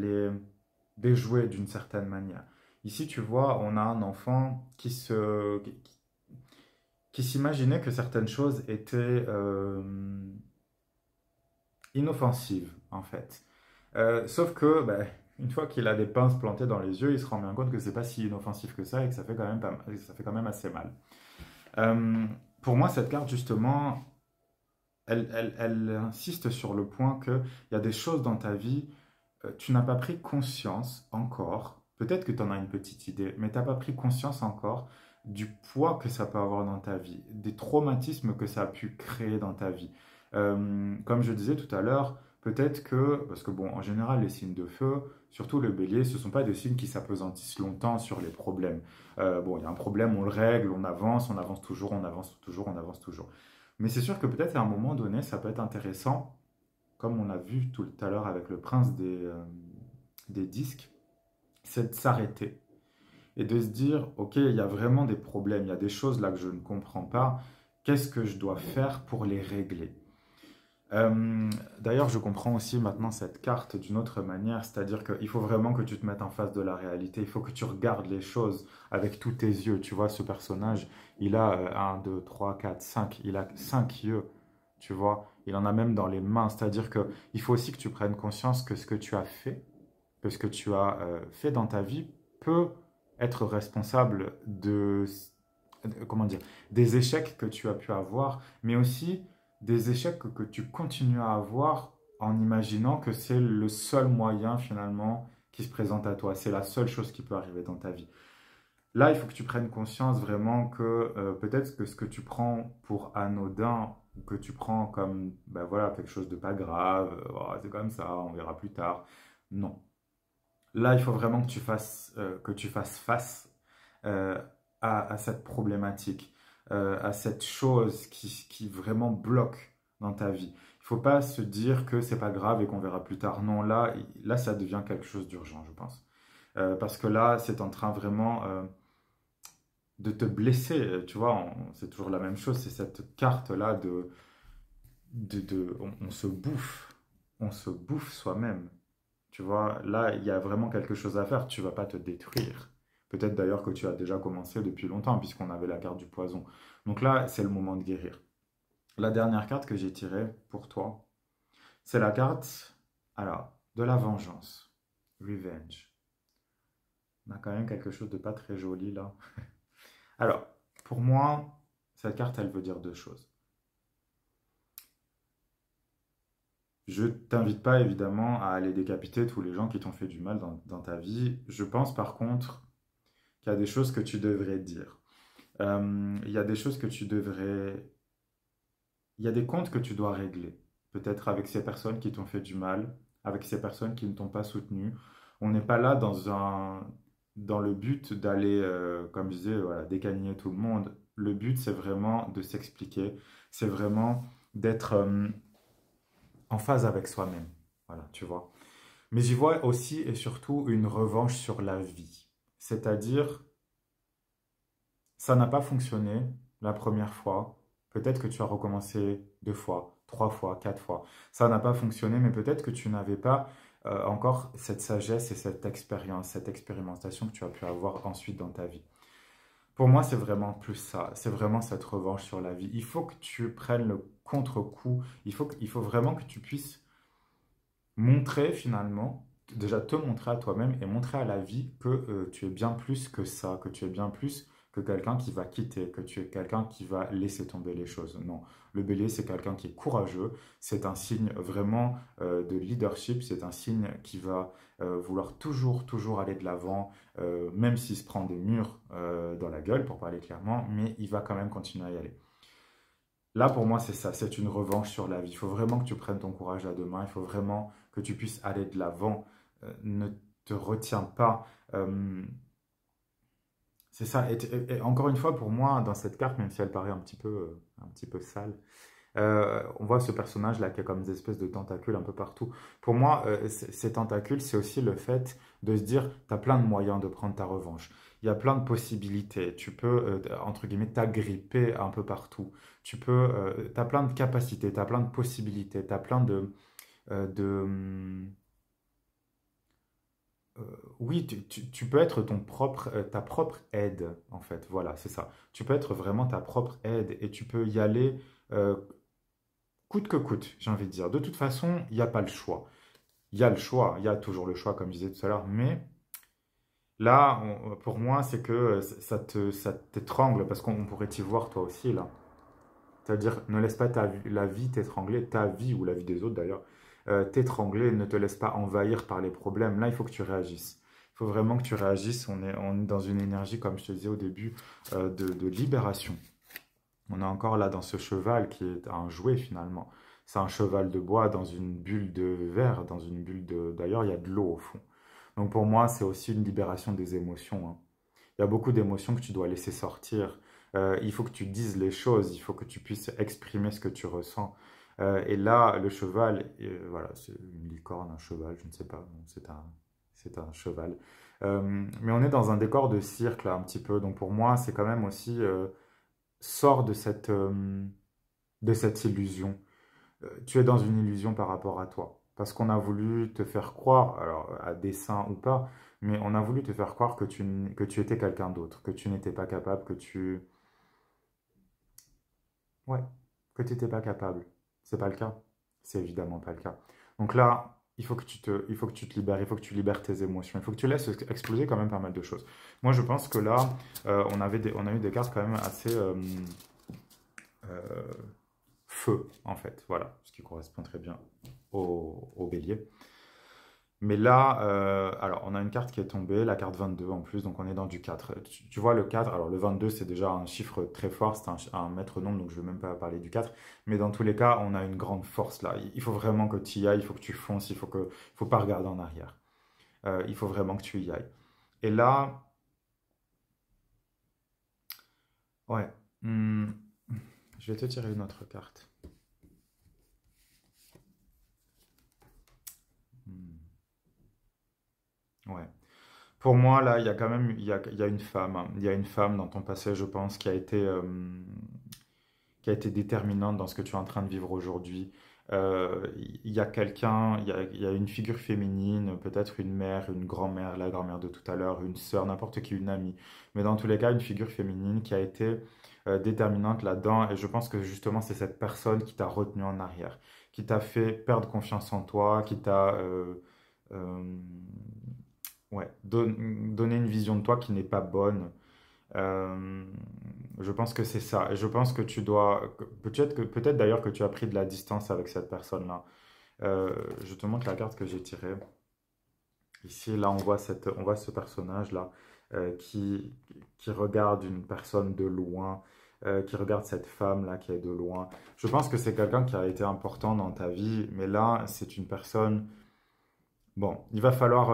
des jouets d'une certaine manière. Ici, tu vois, on a un enfant qui s'imaginait que certaines choses étaient inoffensives, en fait. Sauf que, ben, une fois qu'il a des pinces plantées dans les yeux, il se rend bien compte que c'est pas si inoffensif que ça et que ça fait quand même, ça fait quand même assez mal. Euh, pour moi, cette carte, justement, elle insiste sur le point qu'il y a des choses dans ta vie, tu n'as pas pris conscience encore, peut-être que tu en as une petite idée, mais tu n'as pas pris conscience encore du poids que ça peut avoir dans ta vie, des traumatismes que ça a pu créer dans ta vie. Comme je disais tout à l'heure, peut-être que, parce que bon, en général, les signes de feu, surtout le bélier, ce ne sont pas des signes qui s'apesantissent longtemps sur les problèmes. Bon, il y a un problème, on le règle, on avance toujours, on avance toujours, on avance toujours. Mais c'est sûr que peut-être à un moment donné, ça peut être intéressant, comme on a vu tout à l'heure avec le prince des disques, c'est de s'arrêter et de se dire, ok, il y a vraiment des problèmes, il y a des choses là que je ne comprends pas, qu'est-ce que je dois faire pour les régler? D'ailleurs, je comprends aussi maintenant cette carte d'une autre manière, c'est-à-dire qu'il faut vraiment que tu te mettes en face de la réalité, il faut que tu regardes les choses avec tous tes yeux. Tu vois, ce personnage, il a 1, 2, 3, 4, 5, il a 5 yeux, tu vois, il en a même dans les mains, c'est-à-dire qu'il faut aussi que tu prennes conscience que ce que tu as fait, que ce que tu as fait dans ta vie peut être responsable comment dire, des échecs que tu as pu avoir, mais aussi des échecs que tu continues à avoir en imaginant que c'est le seul moyen finalement qui se présente à toi. C'est la seule chose qui peut arriver dans ta vie. Là, il faut que tu prennes conscience vraiment que peut-être que ce que tu prends pour anodin, ou que tu prends comme ben voilà, quelque chose de pas grave, oh, c'est comme ça, on verra plus tard. Non. Là, il faut vraiment que tu fasses face euh, à cette problématique, à cette chose qui vraiment bloque dans ta vie. Il ne faut pas se dire que c'est pas grave et qu'on verra plus tard. Non, là, ça devient quelque chose d'urgent, je pense. Parce que là, c'est en train vraiment de te blesser. Tu vois, c'est toujours la même chose. C'est cette carte-là on se bouffe. On se bouffe soi-même. Tu vois, là, il y a vraiment quelque chose à faire. Tu vas pas te détruire. Peut-être d'ailleurs que tu as déjà commencé depuis longtemps, puisqu'on avait la carte du poison. Donc là, c'est le moment de guérir. La dernière carte que j'ai tirée pour toi, c'est la carte, alors, de la vengeance. Revenge. On a quand même quelque chose de pas très joli là. Alors, pour moi, cette carte, elle veut dire deux choses. Je t'invite pas évidemment à aller décapiter tous les gens qui t'ont fait du mal dans ta vie. Je pense par contre qu'il y a des choses que tu devrais dire. Il y a des choses que tu devrais... Il y a des comptes que tu dois régler. Peut-être avec ces personnes qui t'ont fait du mal, avec ces personnes qui ne t'ont pas soutenu. On n'est pas là dans le but d'aller, comme je disais, voilà, décagner tout le monde. Le but, c'est vraiment de s'expliquer. C'est vraiment d'être en phase avec soi-même. Voilà, tu vois. Mais j'y vois aussi et surtout une revanche sur la vie. C'est-à-dire, ça n'a pas fonctionné la première fois. Peut-être que tu as recommencé 2 fois, 3 fois, 4 fois. Ça n'a pas fonctionné, mais peut-être que tu n'avais pas encore cette sagesse et cette expérience, cette expérimentation que tu as pu avoir ensuite dans ta vie. Pour moi, c'est vraiment plus ça. C'est vraiment cette revanche sur la vie. Il faut que tu prennes le contre-coup. Il faut vraiment que tu puisses montrer finalement, déjà te montrer à toi-même et montrer à la vie que tu es bien plus que ça, que tu es bien plus que quelqu'un qui va quitter, que tu es quelqu'un qui va laisser tomber les choses. Non, le bélier, c'est quelqu'un qui est courageux, c'est un signe vraiment de leadership, c'est un signe qui va vouloir toujours, toujours aller de l'avant, même s'il se prend des murs dans la gueule, pour parler clairement, mais il va quand même continuer à y aller. Là, pour moi, c'est ça, c'est une revanche sur la vie. Il faut vraiment que tu prennes ton courage à deux mains, il faut vraiment que tu puisses aller de l'avant. Ne te retiens pas. C'est ça. Et encore une fois, pour moi, dans cette carte, même si elle paraît un petit peu sale, on voit ce personnage-là qui a comme des espèces de tentacules un peu partout. Pour moi, ces tentacules, c'est aussi le fait de se dire, tu as plein de moyens de prendre ta revanche. Il y a plein de possibilités. Tu peux, entre guillemets, t'agripper un peu partout. Tu as plein de capacités, tu as plein de possibilités, tu as plein euh, de, hum, euh, oui, tu peux être ta propre aide, en fait. Voilà, c'est ça. Tu peux être vraiment ta propre aide et tu peux y aller coûte que coûte, j'ai envie de dire. De toute façon, il n'y a pas le choix. il y a le choix, il y a toujours le choix, comme je disais tout à l'heure, mais là, pour moi, c'est que ça t'étrangle, parce qu'on pourrait t'y voir toi aussi, là. C'est-à-dire, ne laisse pas la vie t'étrangler, ta vie ou la vie des autres d'ailleurs, t'étrangler, ne te laisse pas envahir par les problèmes. Là, il faut que tu réagisses. Il faut vraiment que tu réagisses. On est dans une énergie, comme je te disais au début, de libération. On est encore là dans ce cheval qui est un jouet finalement. C'est un cheval de bois dans une bulle de verre, dans une bulle de... D'ailleurs, il y a de l'eau au fond. Donc pour moi, c'est aussi une libération des émotions, hein. Il y a beaucoup d'émotions que tu dois laisser sortir. Il faut que tu dises les choses, il faut que tu puisses exprimer ce que tu ressens. Et là, le cheval, voilà, c'est une licorne, un cheval, je ne sais pas, bon, c'est un cheval. Mais on est dans un décor de cirque, là, un petit peu. Donc pour moi, c'est quand même aussi, sors de cette illusion. Tu es dans une illusion par rapport à toi. Parce qu'on a voulu te faire croire, alors à dessein ou pas, mais on a voulu te faire croire que tu étais quelqu'un d'autre, que tu n'étais pas capable, que tu... Ouais, que tu n'étais pas capable. C'est pas le cas. C'est évidemment pas le cas. Donc là, il faut que tu te libères, il faut que tu libères tes émotions, il faut que tu laisses exploser quand même pas mal de choses. Moi, je pense que là, on a eu des cartes quand même assez euh, feu, en fait. Voilà, ce qui correspond très bien au bélier. Mais là, alors on a une carte qui est tombée, la carte 22 en plus, donc on est dans du 4. Tu vois le 4, alors le 22 c'est déjà un chiffre très fort, c'est un maître nombre, donc je ne vais même pas parler du 4. Mais dans tous les cas, on a une grande force là. Il faut vraiment que tu y ailles, il faut que tu fonces, il faut pas regarder en arrière. Il faut vraiment que tu y ailles. Et là, ouais, hmm, je vais te tirer une autre carte. Hmm, ouais. Pour moi, là, il y a quand même, il y a une femme, hein. Il y a une femme dans ton passé, je pense, qui a été déterminante dans ce que tu es en train de vivre aujourd'hui. Il y a quelqu'un, il y a une figure féminine, peut-être une mère, une grand-mère, la grand-mère de tout à l'heure, une sœur, n'importe qui, une amie. Mais dans tous les cas, une figure féminine qui a été déterminante là-dedans. Et je pense que justement, c'est cette personne qui t'a retenu en arrière, qui t'a fait perdre confiance en toi, qui t'a euh, ouais, donné une vision de toi qui n'est pas bonne. Euh, je pense que c'est ça. Et je pense que tu dois, peut-être d'ailleurs que tu as pris de la distance avec cette personne-là. Je te montre la carte que j'ai tirée. Ici, là, on voit ce personnage-là qui regarde une personne de loin, qui regarde cette femme-là qui est de loin. Je pense que c'est quelqu'un qui a été important dans ta vie, mais là, c'est une personne. Bon, il va falloir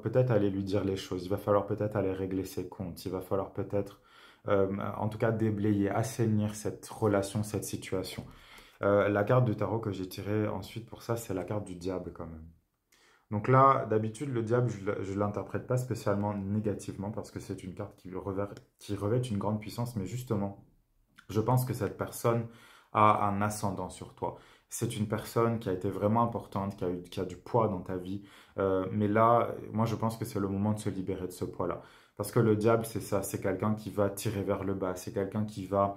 peut-être aller lui dire les choses, il va falloir peut-être aller régler ses comptes, il va falloir peut-être, en tout cas, déblayer, assainir cette relation, cette situation. La carte de tarot que j'ai tirée ensuite pour ça, c'est la carte du diable quand même. Donc là, d'habitude, le diable, je ne l'interprète pas spécialement négativement parce que c'est une carte qui revêt une grande puissance, mais justement, je pense que cette personne a un ascendant sur toi. C'est une personne qui a été vraiment importante, qui a du poids dans ta vie. Mais là, moi, je pense que c'est le moment de se libérer de ce poids-là. Parce que le diable, c'est ça, c'est quelqu'un qui va tirer vers le bas, c'est quelqu'un qui va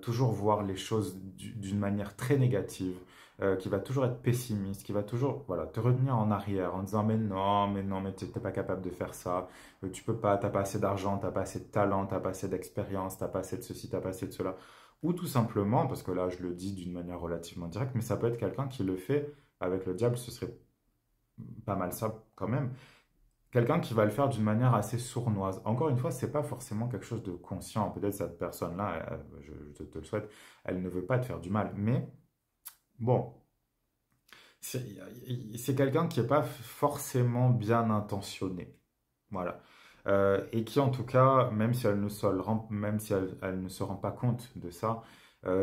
toujours voir les choses d'une manière très négative, qui va toujours être pessimiste, qui va toujours voilà, te retenir en arrière en disant mais non, mais tu n'es pas capable de faire ça, tu peux pas, t'as pas assez d'argent, t'as pas assez de talent, t'as pas assez d'expérience, t'as pas assez de ceci, t'as pas assez de cela. Ou tout simplement, parce que là je le dis d'une manière relativement directe, mais ça peut être quelqu'un qui le fait avec le diable, ce serait pas mal ça quand même. Quelqu'un qui va le faire d'une manière assez sournoise. Encore une fois, c'est pas forcément quelque chose de conscient. Peut-être cette personne-là, je te le souhaite, elle ne veut pas te faire du mal. Mais bon, c'est c'est quelqu'un qui n'est pas forcément bien intentionné. Voilà. Et qui, en tout cas, même si elle ne se rend pas compte de ça,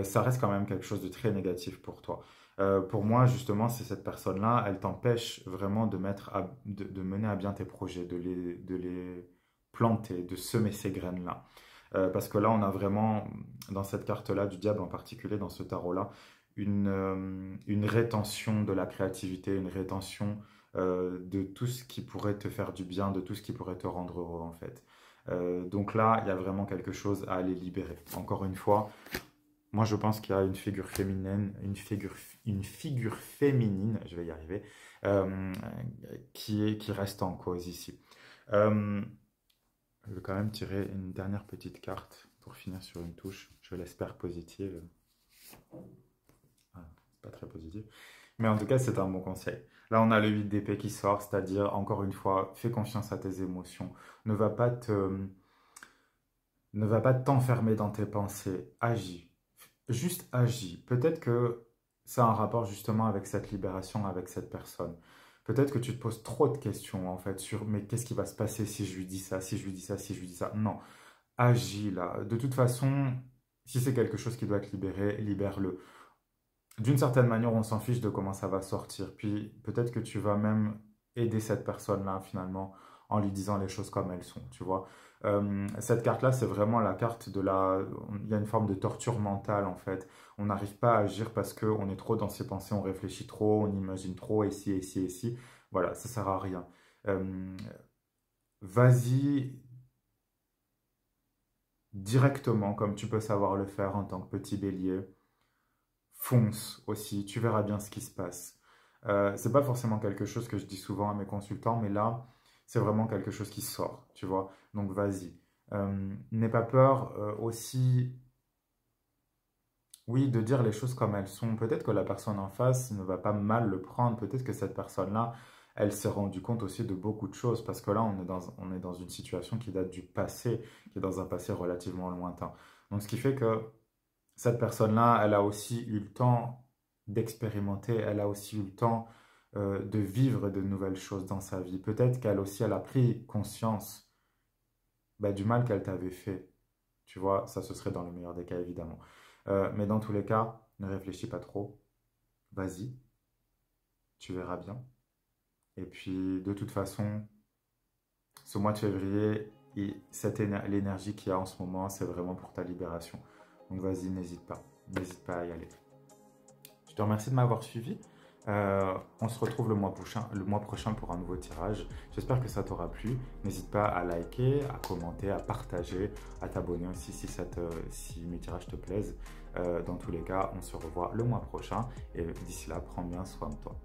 ça reste quand même quelque chose de très négatif pour toi. Pour moi, justement, c'est cette personne-là, elle t'empêche vraiment de mener à bien tes projets, de les planter, de semer ces graines-là. Parce que là, on a vraiment, dans cette carte-là, du diable en particulier, dans ce tarot-là, une rétention de la créativité, une rétention de tout ce qui pourrait te faire du bien, de tout ce qui pourrait te rendre heureux en fait. Donc là, il y a vraiment quelque chose à aller libérer. Encore une fois, Moi, je pense qu'il y a une figure féminine, une figure féminine, je vais y arriver, euh, qui reste en cause ici. Euh, je vais quand même tirer une dernière petite carte pour finir sur une touche, je l'espère positive. Ah, c'est pas très positif. Mais en tout cas, c'est un bon conseil. Là, on a le 8 d'épée qui sort, c'est-à-dire, encore une fois, fais confiance à tes émotions. Ne va pas ne va pas t'enfermer dans tes pensées. Agis. Juste agis. Peut-être que ça a un rapport justement avec cette libération, avec cette personne. Peut-être que tu te poses trop de questions en fait sur mais qu'est-ce qui va se passer si je lui dis ça, si je lui dis ça, si je lui dis ça. Non, agis là. De toute façon, si c'est quelque chose qui doit être libéré, libère-le. D'une certaine manière, on s'en fiche de comment ça va sortir. Puis peut-être que tu vas même aider cette personne-là finalement en lui disant les choses comme elles sont, tu vois. Cette carte-là, c'est vraiment la carte de la... Il y a une forme de torture mentale en fait. On n'arrive pas à agir parce qu'on est trop dans ses pensées, on réfléchit trop, on imagine trop, et ci, et ci, et ci. Voilà, ça sert à rien. Euh, Vas-y directement, comme tu peux savoir le faire en tant que petit bélier. Fonce aussi, tu verras bien ce qui se passe. C'est pas forcément quelque chose que je dis souvent à mes consultants, mais là, c'est vraiment quelque chose qui sort, tu vois. Donc vas-y. N'aie pas peur aussi, oui, de dire les choses comme elles sont. Peut-être que la personne en face ne va pas mal le prendre. Peut-être que cette personne-là, elle s'est rendue compte aussi de beaucoup de choses, parce que là, on est dans une situation qui date du passé, qui est dans un passé relativement lointain. Donc ce qui fait que cette personne-là, elle a aussi eu le temps d'expérimenter, elle a aussi eu le temps de vivre de nouvelles choses dans sa vie. Peut-être qu'elle aussi, elle a pris conscience bah, du mal qu'elle t'avait fait. Tu vois, ça ce serait dans le meilleur des cas, évidemment. Mais dans tous les cas, ne réfléchis pas trop. Vas-y, tu verras bien. Et puis, de toute façon, ce mois de février, et l'énergie qu'il y a en ce moment, c'est vraiment pour ta libération. Donc vas-y, n'hésite pas. N'hésite pas à y aller. Je te remercie de m'avoir suivi. On se retrouve le mois prochain pour un nouveau tirage. J'espère que ça t'aura plu. N'hésite pas à liker, à commenter, à partager, à t'abonner aussi si mes tirages te plaisent. Dans tous les cas, on se revoit le mois prochain. Et d'ici là, prends bien soin de toi.